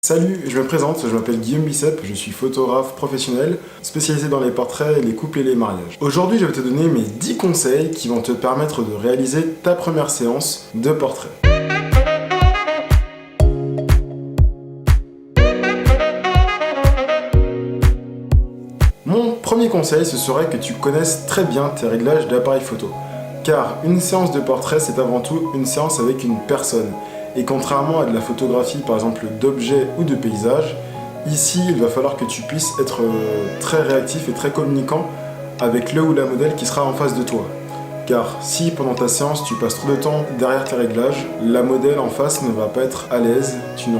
Salut, je me présente, je m'appelle Guillaume Bicep, je suis photographe professionnel, spécialisé dans les portraits, les couples et les mariages. Aujourd'hui, je vais te donner mes 10 conseils qui vont te permettre de réaliser ta première séance de portrait. Mon premier conseil, ce serait que tu connaisses très bien tes réglages d'appareil photo. Car une séance de portrait, c'est avant tout une séance avec une personne. Et contrairement à de la photographie, par exemple d'objets ou de paysages, ici, il va falloir que tu puisses être très réactif et très communicant avec le ou la modèle qui sera en face de toi. Car si pendant ta séance, tu passes trop de temps derrière tes réglages, la modèle en face ne va pas être à l'aise, tu ne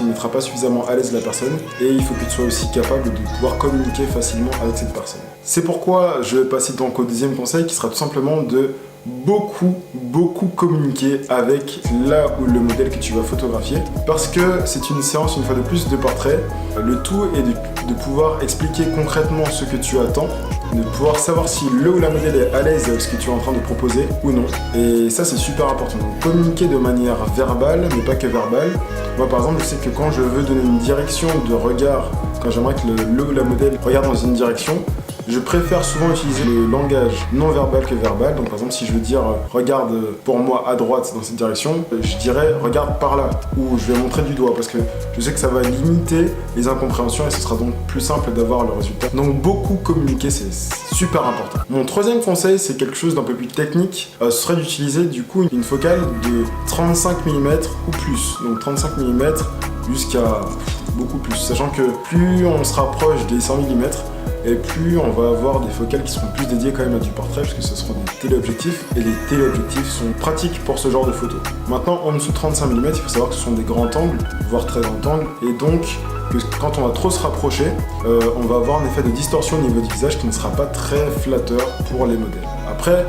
mettras pas suffisamment à l'aise la personne, et il faut que tu sois aussi capable de pouvoir communiquer facilement avec cette personne. C'est pourquoi je vais passer donc au deuxième conseil qui sera tout simplement de beaucoup communiquer avec la ou le modèle que tu vas photographier, parce que c'est une séance une fois de plus de portrait. Le tout est de pouvoir expliquer concrètement ce que tu attends, de pouvoir savoir si le ou la modèle est à l'aise avec ce que tu es en train de proposer ou non, et ça c'est super important. Donc, communiquer de manière verbale mais pas que verbale. Moi par exemple, je sais que quand je veux donner une direction de regard, quand j'aimerais que le ou la modèle regarde dans une direction, je préfère souvent utiliser le langage non verbal que verbal. Donc par exemple, si je veux dire regarde pour moi à droite dans cette direction, je dirais regarde par là, ou je vais montrer du doigt, parce que je sais que ça va limiter les incompréhensions et ce sera donc plus simple d'avoir le résultat. Donc beaucoup communiquer, c'est super important. Mon troisième conseil, c'est quelque chose d'un peu plus technique, ce serait d'utiliser du coup une focale de 35 mm ou plus. Donc 35 mm jusqu'à beaucoup plus, sachant que plus on se rapproche des 100 mm, et plus on va avoir des focales qui seront plus dédiées quand même à du portrait, parce que ce seront des téléobjectifs, et les téléobjectifs sont pratiques pour ce genre de photos. Maintenant, en dessous de 35 mm, il faut savoir que ce sont des grands angles, voire très grands angles, et donc que quand on va trop se rapprocher, on va avoir un effet de distorsion au niveau du visage qui ne sera pas très flatteur pour les modèles. Après,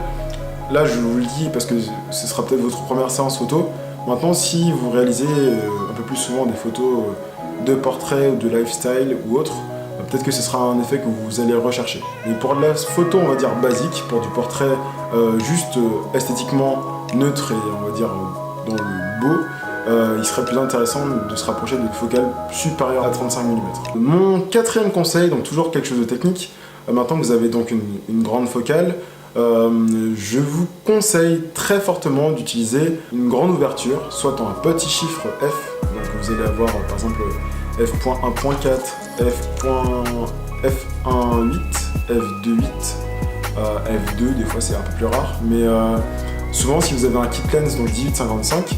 là je vous le dis parce que ce sera peut-être votre première séance photo. Maintenant, si vous réalisez un peu plus souvent des photos de portrait ou de lifestyle ou autre, peut-être que ce sera un effet que vous allez rechercher. Mais pour la photo, on va dire basique, pour du portrait juste esthétiquement neutre et on va dire dans le beau, il serait plus intéressant de se rapprocher d'une focale supérieure à 35 mm. Mon quatrième conseil, donc toujours quelque chose de technique, maintenant que vous avez donc une grande focale, je vous conseille très fortement d'utiliser une grande ouverture, soit en un petit chiffre F, donc vous allez avoir par exemple f.1.4, f1.8, f2.8, f2, des fois c'est un peu plus rare, mais souvent si vous avez un kit lens donc 18-55,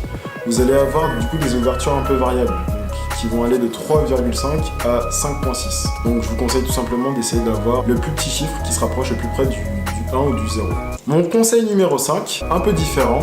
vous allez avoir du coup des ouvertures un peu variables, donc, qui vont aller de 3,5 à 5.6. Donc je vous conseille tout simplement d'essayer d'avoir le plus petit chiffre qui se rapproche le plus près du 1 ou du 0. Mon conseil numéro 5, un peu différent,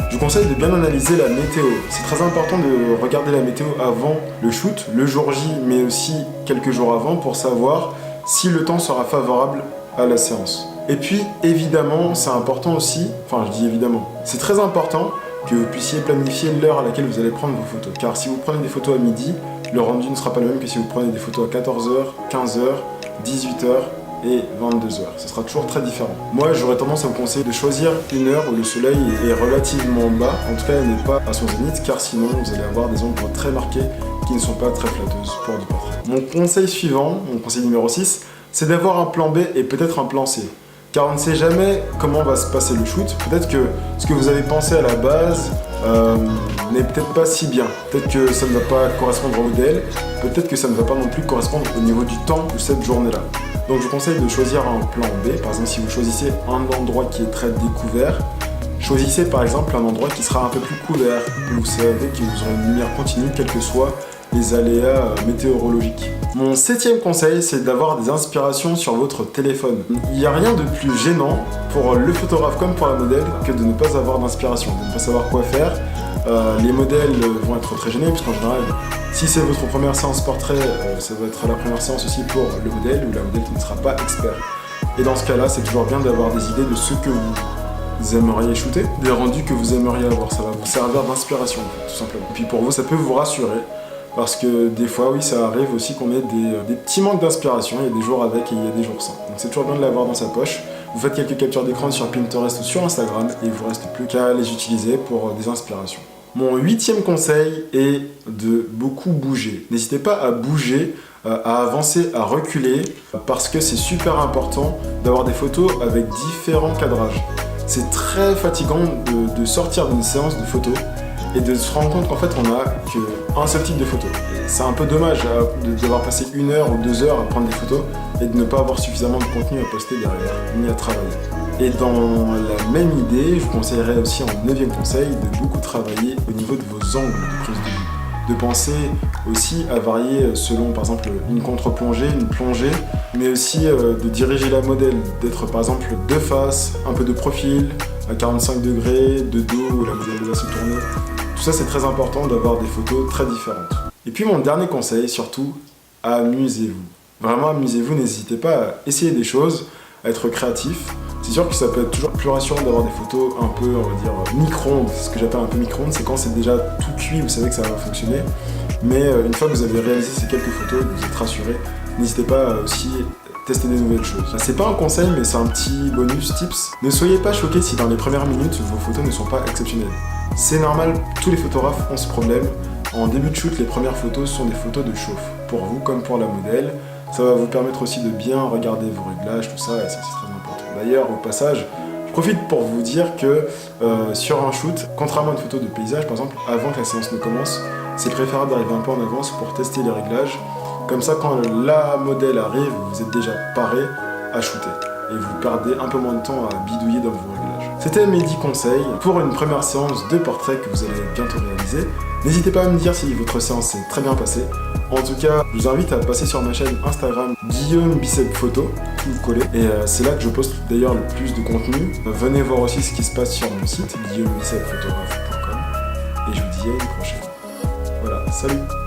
je vous conseille de bien analyser la météo. C'est très important de regarder la météo avant le shoot, le jour J, mais aussi quelques jours avant, pour savoir si le temps sera favorable à la séance. Et puis, évidemment, c'est important aussi, enfin je dis évidemment, c'est très important que vous puissiez planifier l'heure à laquelle vous allez prendre vos photos. Car si vous prenez des photos à midi, le rendu ne sera pas le même que si vous prenez des photos à 14h, 15h, 18h, et 22h. Ce sera toujours très différent. Moi, j'aurais tendance à vous conseiller de choisir une heure où le soleil est relativement bas, en tout cas, il n'est pas à son zénith, car sinon, vous allez avoir des ombres très marquées qui ne sont pas très flatteuses pour du portrait. Mon conseil suivant, mon conseil numéro 6, c'est d'avoir un plan B et peut-être un plan C. Car on ne sait jamais comment va se passer le shoot. Peut-être que ce que vous avez pensé à la base n'est peut-être pas si bien. Peut-être que ça ne va pas correspondre au modèle. Peut-être que ça ne va pas non plus correspondre au niveau du temps de cette journée-là. Donc je vous conseille de choisir un plan B. Par exemple, si vous choisissez un endroit qui est très découvert, choisissez par exemple un endroit qui sera un peu plus couvert, où vous savez que vous aurez une lumière continue, quels que soient les aléas météorologiques. Mon 7e conseil, c'est d'avoir des inspirations sur votre téléphone. Il n'y a rien de plus gênant pour le photographe comme pour la modèle que de ne pas avoir d'inspiration, de ne pas savoir quoi faire. Les modèles vont être très gênés, puisqu'en général, si c'est votre première séance portrait, ça va être la première séance aussi pour le modèle, ou la modèle qui ne sera pas expert. Et dans ce cas-là, c'est toujours bien d'avoir des idées de ce que vous aimeriez shooter, des rendus que vous aimeriez avoir. Ça va vous servir d'inspiration, en fait, tout simplement. Et puis pour vous, ça peut vous rassurer, parce que des fois, oui, ça arrive aussi qu'on ait des petits manques d'inspiration. Il y a des jours avec et il y a des jours sans. Donc c'est toujours bien de l'avoir dans sa poche. Vous faites quelques captures d'écran sur Pinterest ou sur Instagram et il ne vous reste plus qu'à les utiliser pour des inspirations. Mon 8e conseil est de beaucoup bouger. N'hésitez pas à bouger, à avancer, à reculer, parce que c'est super important d'avoir des photos avec différents cadrages. C'est très fatigant de sortir d'une séance de photos et de se rendre compte qu'en fait on n'a qu'un seul type de photo. C'est un peu dommage de devoir passer 1 heure ou 2 heures à prendre des photos et de ne pas avoir suffisamment de contenu à poster derrière, ni à travailler. Et dans la même idée, je vous conseillerais aussi en 9e conseil de beaucoup travailler au niveau de vos angles de prise de vue. De penser aussi à varier selon par exemple une contre-plongée, une plongée, mais aussi de diriger la modèle, d'être par exemple de face, un peu de profil, à 45 degrés, de dos où la modèle va se tourner. Tout ça c'est très important d'avoir des photos très différentes. Et puis mon dernier conseil, surtout, amusez-vous. Vraiment amusez-vous, n'hésitez pas à essayer des choses, à être créatif. C'est sûr que ça peut être toujours plus rassurant d'avoir des photos un peu, on va dire, micro-ondes. Ce que j'appelle un peu micro-ondes, c'est quand c'est déjà tout cuit, vous savez que ça va fonctionner. Mais une fois que vous avez réalisé ces quelques photos, vous êtes rassuré, n'hésitez pas à aussi tester des nouvelles choses. C'est pas un conseil, mais c'est un petit bonus tips. Ne soyez pas choqués si dans les premières minutes, vos photos ne sont pas exceptionnelles. C'est normal, tous les photographes ont ce problème. En début de shoot, les premières photos sont des photos de chauffe, pour vous comme pour la modèle. Ça va vous permettre aussi de bien regarder vos réglages, tout ça, et ça c'est très important. D'ailleurs, au passage, je profite pour vous dire que sur un shoot, contrairement à une photo de paysage, par exemple, avant que la séance ne commence, c'est préférable d'arriver un peu en avance pour tester les réglages. Comme ça, quand la modèle arrive, vous êtes déjà paré à shooter. Et vous perdez un peu moins de temps à bidouiller dans vos réglages. C'était mes 10 conseils pour une première séance de portrait que vous allez bientôt réaliser. N'hésitez pas à me dire si votre séance s'est très bien passée. En tout cas, je vous invite à passer sur ma chaîne Instagram Guillaume Bicep Photo, tout collé. Et c'est là que je poste d'ailleurs le plus de contenu. Venez voir aussi ce qui se passe sur mon site, guillaumebicepphotographe.com. Et je vous dis à une prochaine. Voilà, salut!